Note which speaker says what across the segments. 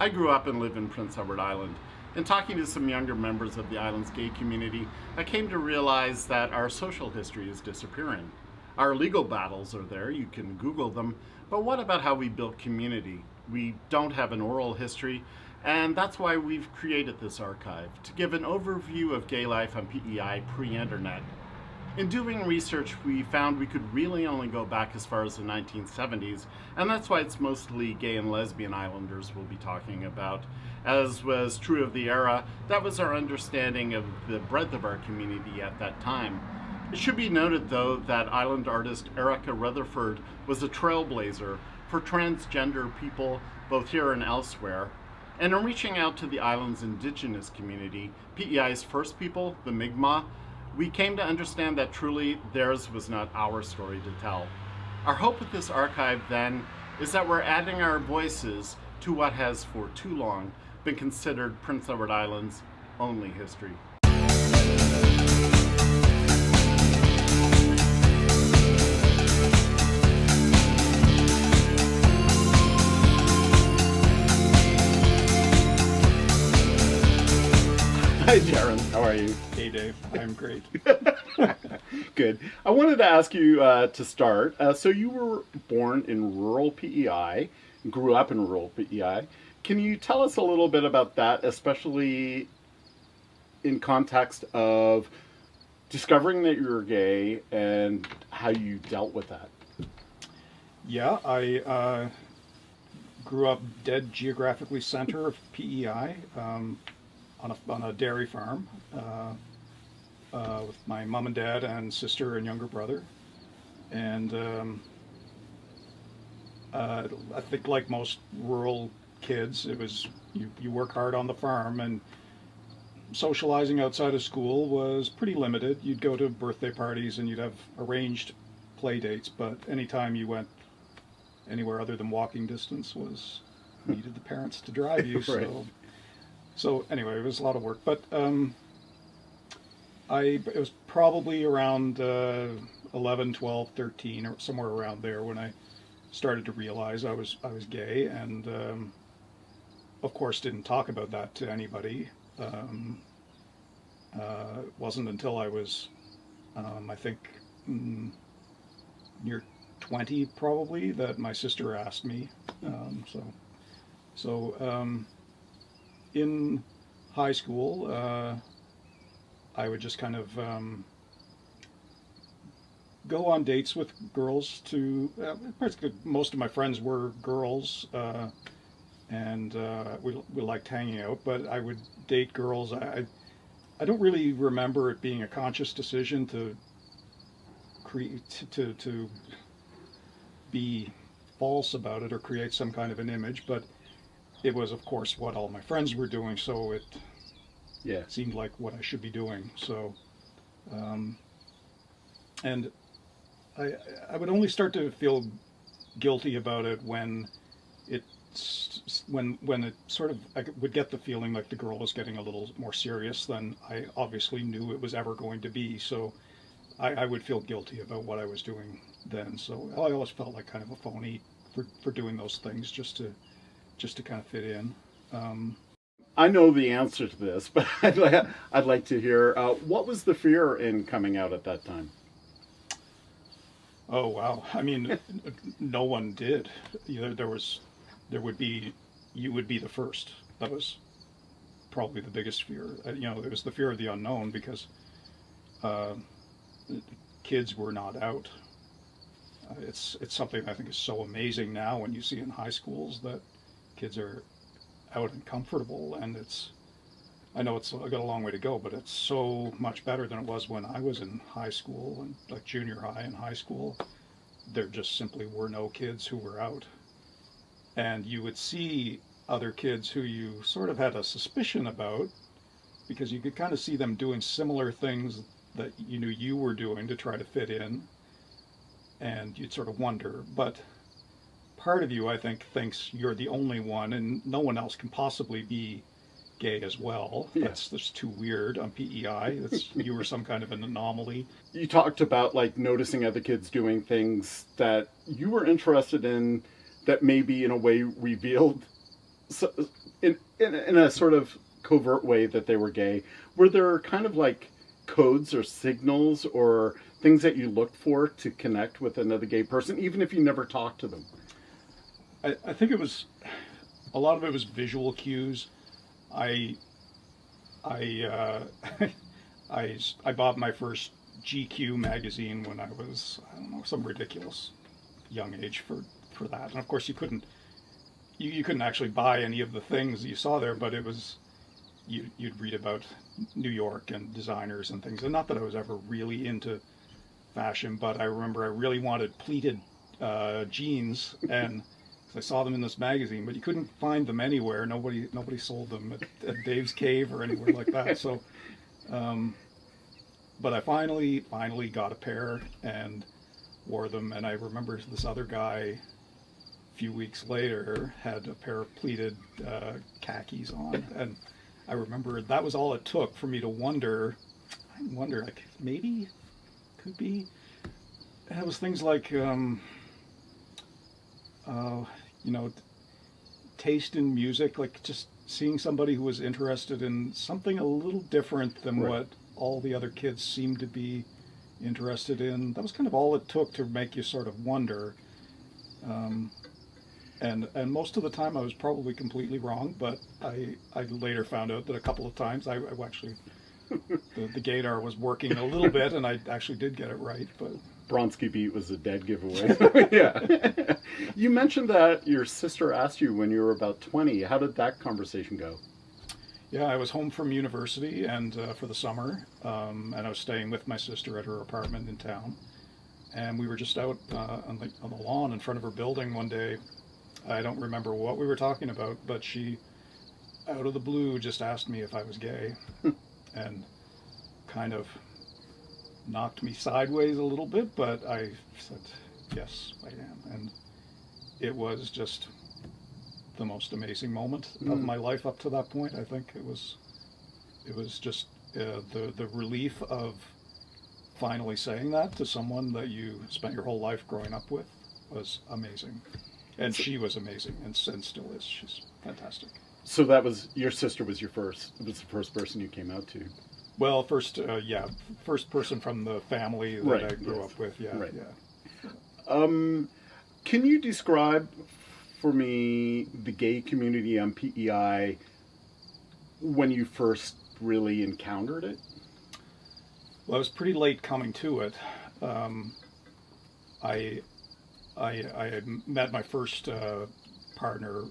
Speaker 1: I grew up and live in Prince Edward Island. In talking to some younger members of the island's gay community, I came to realize that our social history is disappearing. Our legal battles are there, you can Google them, but what about how we built community? We don't have an oral history, and that's why we've created this archive, to give an overview of gay life on PEI pre-internet. In doing research, we found we could really only go back as far as the 1970s, and that's why it's mostly gay and lesbian islanders we'll be talking about. As was true of the era, that was our understanding of the breadth of our community at that time. It should be noted, though, that island artist Erica Rutherford was a trailblazer for transgender people both here and elsewhere. And in reaching out to the island's indigenous community, PEI's first people, the Mi'kmaq, we came to understand that truly theirs was not our story to tell. Our hope with this archive, then, is that we're adding our voices to what has for too long been considered Prince Edward Island's only history. Hi, Darrin. How are you?
Speaker 2: Hey, Dave. I'm great.
Speaker 1: Good. I wanted to ask you to start. So you were born in rural PEI, grew up in rural PEI. Can you tell us a little bit about that, especially in context of discovering that you were gay and how you dealt with that?
Speaker 2: Yeah, I grew up dead geographically center of PEI on a dairy farm with my mom and dad and sister and younger brother. And I think like most rural kids, it was you work hard on the farm, and socializing outside of school was pretty limited. You'd go to birthday parties and you'd have arranged play dates, but anytime you went anywhere other than walking distance was needed the parents to drive you.
Speaker 1: Right.
Speaker 2: So anyway, it was a lot of work, but it was probably around 11, 12, 13, or somewhere around there when I started to realize I was gay, and of course didn't talk about that to anybody. It wasn't until I was, I think, near 20 probably, that my sister asked me. In high school, I would just kind of go on dates with girls. Most of my friends were girls, and we liked hanging out, but I would date girls. I don't really remember it being a conscious decision to be false about it or create some kind of an image, but it was, of course, what all my friends were doing, so it seemed like what I should be doing. So, and I would only start to feel guilty about it when it sort of, I would get the feeling like the girl was getting a little more serious than I obviously knew it was ever going to be. So I would feel guilty about what I was doing then. So I always felt like kind of a phony for doing those things just to kind of fit in.
Speaker 1: I know the answer to this, but I'd like to hear, what was the fear in coming out at that time?
Speaker 2: Oh, wow. I mean, no one did. You would be the first. That was probably the biggest fear. It was the fear of the unknown, because kids were not out. It's something I think is so amazing now when you see in high schools that kids are out and comfortable, and I know it's got a long way to go, but it's so much better than it was when I was in high school, and like junior high and high school. There just simply were no kids who were out, and you would see other kids who you sort of had a suspicion about, because you could kind of see them doing similar things that you knew you were doing to try to fit in, and you'd sort of wonder, but part of you, I think, thinks you're the only one and no one else can possibly be gay as well.
Speaker 1: Yeah.
Speaker 2: That's just too weird on PEI. You were some kind of an anomaly.
Speaker 1: You talked about like noticing other kids doing things that you were interested in that maybe in a way revealed So, in a sort of covert way that they were gay, were there kind of like codes or signals or things that you looked for to connect with another gay person, even if you never talked to them?
Speaker 2: I think a lot of it was visual cues. I I bought my first GQ magazine when I was, I don't know, some ridiculous young age for that. And of course you couldn't actually buy any of the things you saw there, but it was, you'd read about New York and designers and things. And not that I was ever really into fashion, but I remember I really wanted pleated jeans, and I saw them in this magazine, but you couldn't find them anywhere. Nobody sold them at Dave's Cave or anywhere like that. So, but I finally got a pair and wore them. And I remember this other guy, a few weeks later, had a pair of pleated khakis on, and I remember that was all it took for me to wonder, like, maybe, could be. And it was things like, taste in music, like just seeing somebody who was interested in something a little different than
Speaker 1: Right.
Speaker 2: what all the other kids seemed to be interested in. That was kind of all it took to make you sort of wonder. And most of the time I was probably completely wrong, but I later found out that a couple of times I actually, the gaydar was working a little bit, and I actually did get it right. But
Speaker 1: Bronski Beat was a dead giveaway. Yeah. You mentioned that your sister asked you when you were about 20. How did that conversation go?
Speaker 2: yeah, I was home from university and for the summer, and I was staying with my sister at her apartment in town. And we were just out on the lawn in front of her building one day. I don't remember what we were talking about, but she, out of the blue, just asked me if I was gay, and kind of knocked me sideways a little bit, but I said, yes, I am. And it was just the most amazing moment of my life up to that point. I think it was just the relief of finally saying that to someone that you spent your whole life growing up with was amazing. And she was amazing, and still is. She's fantastic.
Speaker 1: So that was, your sister was the first person you came out to.
Speaker 2: Well, first person from the family that
Speaker 1: Right,
Speaker 2: I grew
Speaker 1: yes.
Speaker 2: up with. Yeah,
Speaker 1: Right.
Speaker 2: yeah.
Speaker 1: Can you describe for me the gay community on PEI when you first really encountered it?
Speaker 2: Well, I was pretty late coming to it. I had met my first partner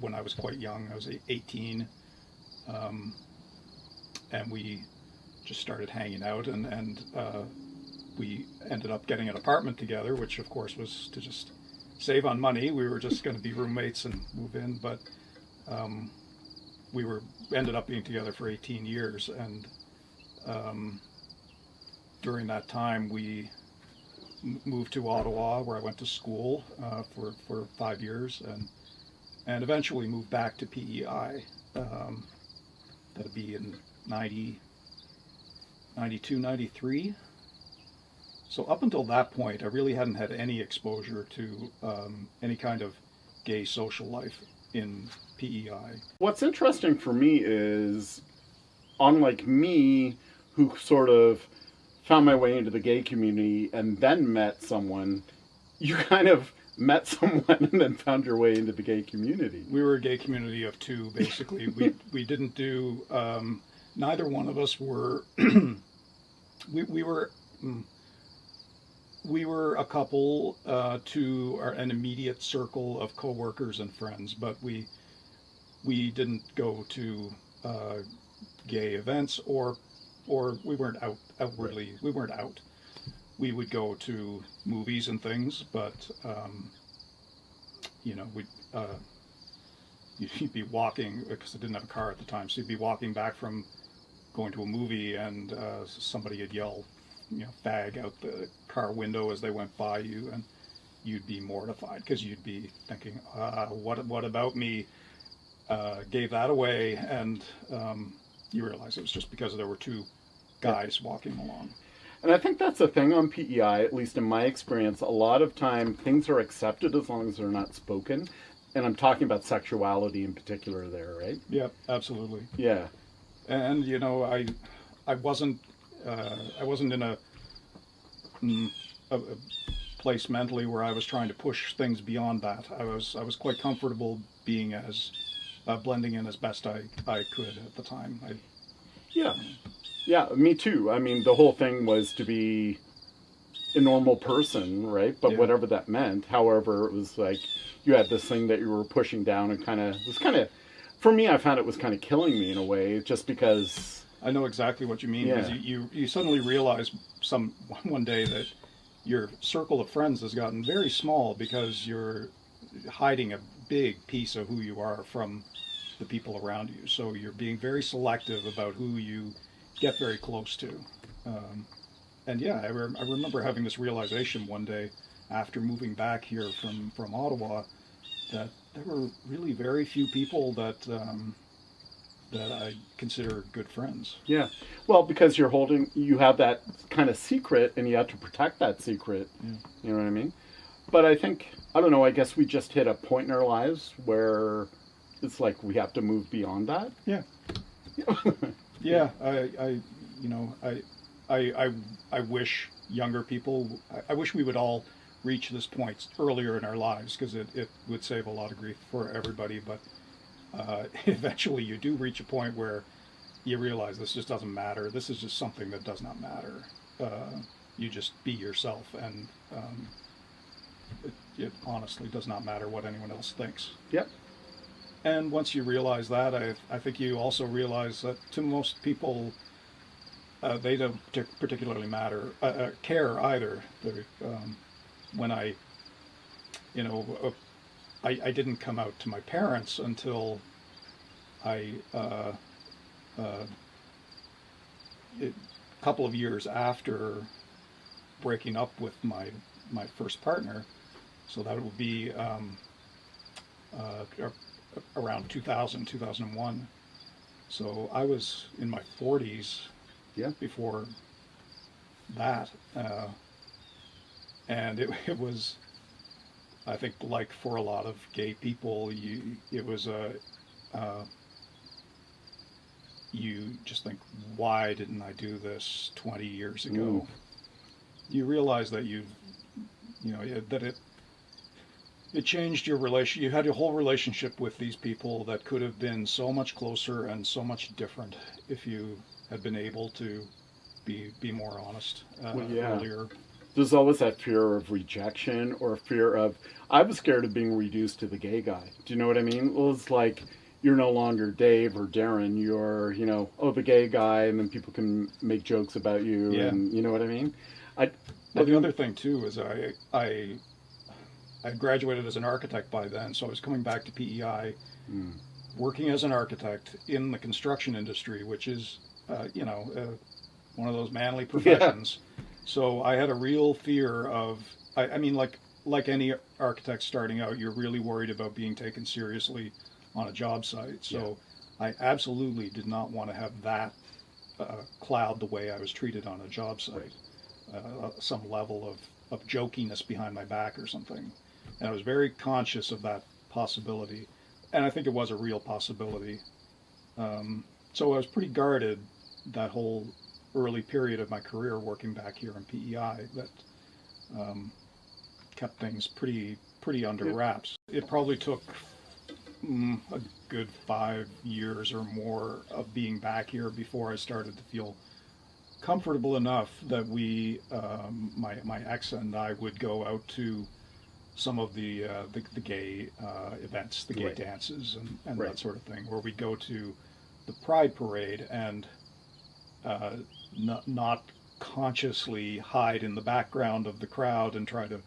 Speaker 2: when I was quite young. I was 18, and we just started hanging out, and we ended up getting an apartment together, which of course was to just save on money. We were just going to be roommates and move in, but we ended up being together for 18 years, and during that time we moved to Ottawa, where I went to school for 5 years, and eventually moved back to PEI. That'd be in 92, 93. So up until that point, I really hadn't had any exposure to any kind of gay social life in PEI.
Speaker 1: What's interesting for me is, unlike me, who sort of found my way into the gay community and then met someone, you kind of met someone and then found your way into the gay community.
Speaker 2: We were a gay community of two, basically. We didn't do, neither one of us were, we were a couple to an immediate circle of coworkers and friends, but we didn't go to gay events, or we weren't outwardly. Right. We weren't out. We would go to movies and things, but you'd be walking, because I didn't have a car at the time, so you'd be walking back from going to a movie, and somebody would yell, fag out the car window as they went by you, and you'd be mortified because you'd be thinking, what about me gave that away? And you realize it was just because there were two guys walking along.
Speaker 1: And I think that's the thing on PEI, at least in my experience. A lot of time things are accepted as long as they're not spoken. And I'm talking about sexuality in particular there, right?
Speaker 2: Yeah, absolutely.
Speaker 1: Yeah.
Speaker 2: And I wasn't in a place mentally where I was trying to push things beyond that. I was quite comfortable being as blending in as best I could at the time.
Speaker 1: Yeah. Yeah, me too. I mean, the whole thing was to be a normal person, right? But
Speaker 2: Yeah.
Speaker 1: whatever that meant. However, it was like you had this thing that you were pushing down and for me, I found it was kind of killing me in a way, just because.
Speaker 2: I know exactly what you mean.
Speaker 1: Yeah.
Speaker 2: Because you suddenly realize one day that your circle of friends has gotten very small because you're hiding a big piece of who you are from the people around you. So you're being very selective about who you get very close to. And yeah, I remember having this realization one day after moving back here from Ottawa that there were really very few people that I consider good friends.
Speaker 1: Yeah. Well, because you have that kind of secret and you have to protect that secret.
Speaker 2: Yeah.
Speaker 1: You know what I mean? But I don't know, I guess we just hit a point in our lives where it's like we have to move beyond that.
Speaker 2: Yeah. Yeah. I wish younger people, I wish we would all reach this point earlier in our lives, because it would save a lot of grief for everybody. But eventually you do reach a point where you realize this just doesn't matter. This is just something that does not matter. You just be yourself, and it honestly does not matter what anyone else thinks.
Speaker 1: Yep.
Speaker 2: And once you realize that, I think you also realize that to most people, they don't particularly care either. When I didn't come out to my parents until a couple of years after breaking up with my first partner. So that would be around 2001. So I was in my 40s.
Speaker 1: Yeah.
Speaker 2: Before that, and it was, I think, like for a lot of gay people, it was you just think, why didn't I do this 20 years ago?
Speaker 1: Ooh.
Speaker 2: You realize that that it changed your relation. You had a whole relationship with these people that could have been so much closer and so much different if you had been able to be more honest earlier.
Speaker 1: There's always that fear of rejection or fear of, I was scared of being reduced to the gay guy. Do you know what I mean? Well, it's like, you're no longer Dave or Darrin, you're, the gay guy, and then people can make jokes about you,
Speaker 2: Yeah.
Speaker 1: And you know what I mean?
Speaker 2: The other thing too is I graduated as an architect by then, so I was coming back to PEI, working as an architect in the construction industry, which is, one of those manly professions. Yeah. So I had a real fear of, I mean, like any architect starting out, you're really worried about being taken seriously on a job site. So yeah. I absolutely did not want to have that cloud the way I was treated on a job site. Some level of jokiness behind my back or something. And I was very conscious of that possibility. And I think it was a real possibility. So I was pretty guarded that whole early period of my career working back here in PEI, that kept things pretty under wraps. It probably took a good 5 years or more of being back here before I started to feel comfortable enough that my ex and I would go out to some of the gay events, the gay
Speaker 1: right.
Speaker 2: dances and
Speaker 1: right.
Speaker 2: that sort of thing, where we'd go to the Pride Parade and not consciously hide in the background of the crowd and try to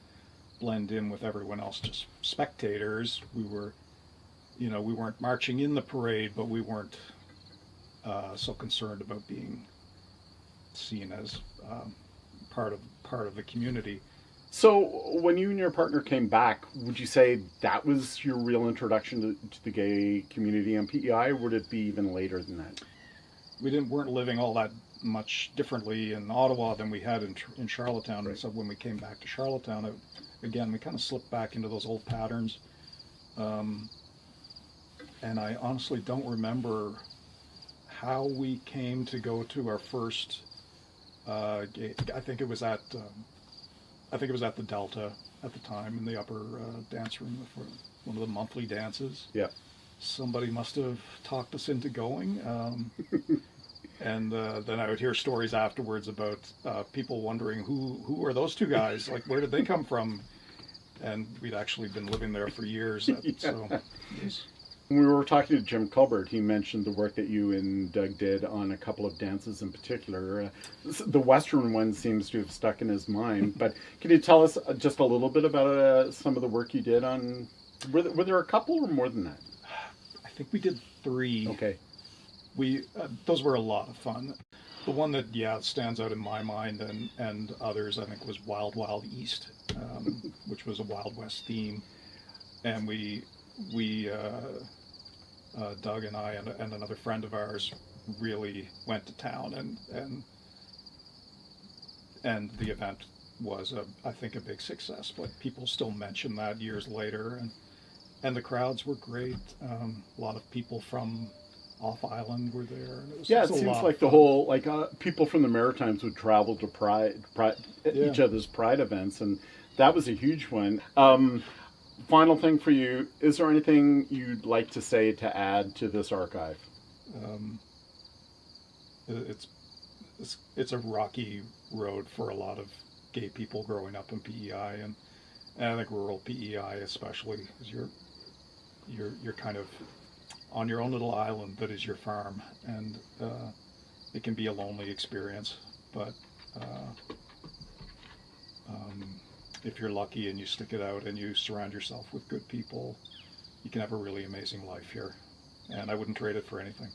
Speaker 2: blend in with everyone else, just spectators. We weren't marching in the parade, but we weren't so concerned about being seen as part of the community.
Speaker 1: So when you and your partner came back, would you say that was your real introduction to the gay community on PEI, or would it be even later than that?
Speaker 2: We weren't living all that much differently in Ottawa than we had in Charlottetown.
Speaker 1: Right.
Speaker 2: And so when we came back to Charlottetown, again, we kind of slipped back into those old patterns. And I honestly don't remember how we came to go to our first gay. I think it was at the Delta at the time, in the upper dance room for one of the monthly dances.
Speaker 1: Yeah.
Speaker 2: Somebody must have talked us into going. And then I would hear stories afterwards about people wondering who are those two guys? Like, where did they come from? And we'd actually been living there for years.
Speaker 1: Yeah.
Speaker 2: So
Speaker 1: When we were talking to Jim Colbert, he mentioned the work that you and Doug did on a couple of dances in particular. The Western one seems to have stuck in his mind. But can you tell us just a little bit about some of the work you did on? Were there a couple or more than that?
Speaker 2: I think we did 3.
Speaker 1: Okay.
Speaker 2: Those were a lot of fun. The one that stands out in my mind and others, I think, was Wild Wild East, which was a Wild West theme, and we Doug and I and another friend of ours really went to town, and the event was I think a big success. But people still mention that years later, and the crowds were great. A lot of people from off island were there. And it
Speaker 1: seems like the whole people from the Maritimes would travel to Pride each other's Pride events, and that was a huge one. Final thing for you, is there anything you'd like to say to add to this archive?
Speaker 2: It's a rocky road for a lot of gay people growing up in PEI, and I think rural PEI especially, because you're kind of on your own little island that is your farm, and it can be a lonely experience. But if you're lucky and you stick it out and you surround yourself with good people, you can have a really amazing life here, and I wouldn't trade it for anything.